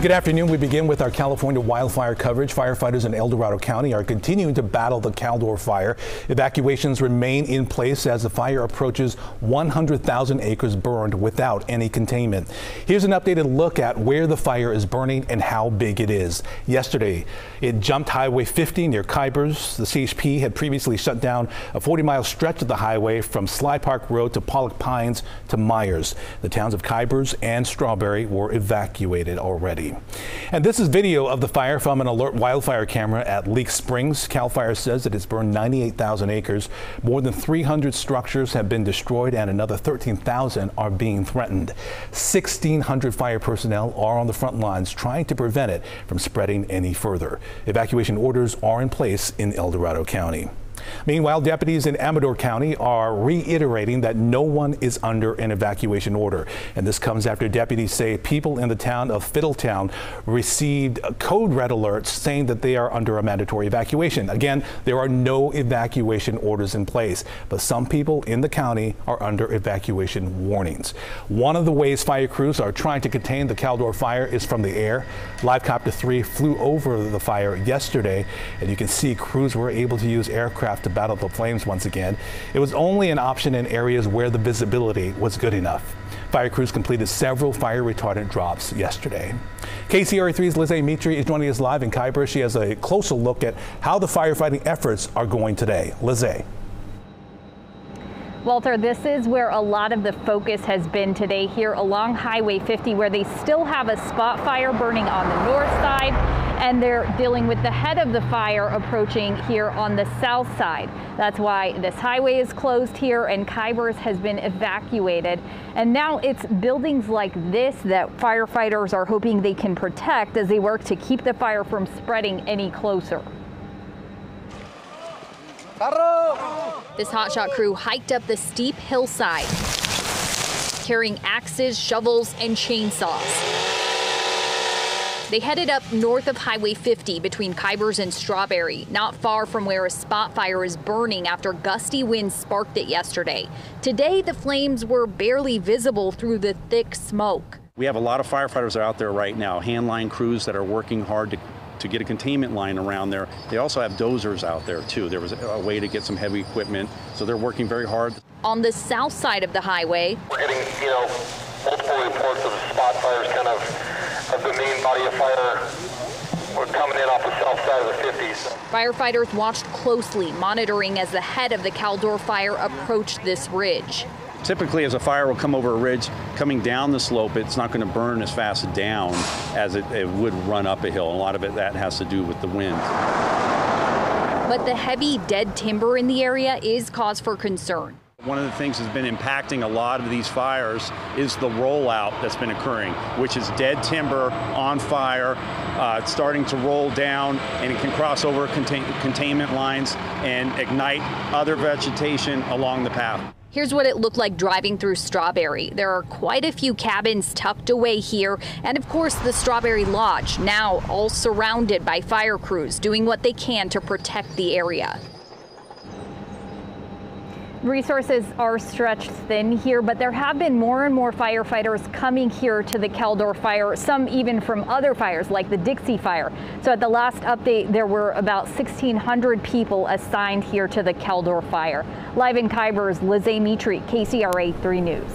Good afternoon. We begin with our California wildfire coverage. Firefighters in El Dorado County are continuing to battle the Caldor fire. Evacuations remain in place as the fire approaches 100,000 acres burned without any containment. Here's an updated look at where the fire is burning and how big it is. Yesterday, it jumped Highway 50 near Kybers. The CHP had previously shut down a 40-mile stretch of the highway from Sly Park Road to Pollock Pines to Myers. The towns of Kybers and Strawberry were evacuated already. And this is video of the fire from an alert wildfire camera at Leak Springs. CAL FIRE says that it's burned 98,000 acres. More than 300 structures have been destroyed and another 13,000 are being threatened. 1,600 fire personnel are on the front lines trying to prevent it from spreading any further. Evacuation orders are in place in El Dorado County. Meanwhile, deputies in Amador County are reiterating that no one is under an evacuation order. And this comes after deputies say people in the town of Fiddletown received code red alerts saying that they are under a mandatory evacuation. Again, there are no evacuation orders in place, but some people in the county are under evacuation warnings. One of the ways fire crews are trying to contain the Caldor fire is from the air. Live Copter 3 flew over the fire yesterday, and you can see crews were able to use aircraft to battle the flames once again. It was only an option in areas where the visibility was good enough. Fire crews completed several fire retardant drops yesterday. KCRA3's Lizzie Mitri is joining us live in Kybers. She has a closer look at how the firefighting efforts are going today. Lizzie. Walter, this is where a lot of the focus has been today here along Highway 50, where they still have a spot fire burning on the north side, and they're dealing with the head of the fire approaching here on the south side. That's why this highway is closed here and Kybers has been evacuated. And now it's buildings like this that firefighters are hoping they can protect as they work to keep the fire from spreading any closer. This hotshot crew hiked up the steep hillside, carrying axes, shovels, and chainsaws. They headed up north of Highway 50 between Kybers and Strawberry, not far from where a spot fire is burning after gusty winds sparked it yesterday. Today, the flames were barely visible through the thick smoke. We have a lot of firefighters out there right now, handline crews that are working hard to get a containment line around there. They also have dozers out there too. There was a way to get some heavy equipment, so they're working very hard. On the south side of the highway, we're getting, multiple reports of spot fires kind of the main body of fire. We're coming in off the south side of the 50s. Firefighters watched closely, monitoring as the head of the Caldor fire approached this ridge. Typically, as a fire will come over a ridge, coming down the slope, it's not going to burn as fast down as it would run up a hill. A lot of that has to do with the wind. But the heavy dead timber in the area is cause for concern. One of the things that's been impacting a lot of these fires is the rollout that's been occurring, which is dead timber on fire. It's starting to roll down, and it can cross over containment lines and ignite other vegetation along the path. Here's what it looked like driving through Strawberry. There are quite a few cabins tucked away here, and of course the Strawberry Lodge, now all surrounded by fire crews doing what they can to protect the area. Resources are stretched thin here, but there have been more and more firefighters coming here to the Caldor fire, some even from other fires like the Dixie fire. So at the last update, there were about 1,600 people assigned here to the Caldor fire. Live in Kybers, Lizzie Mitri, KCRA 3 News.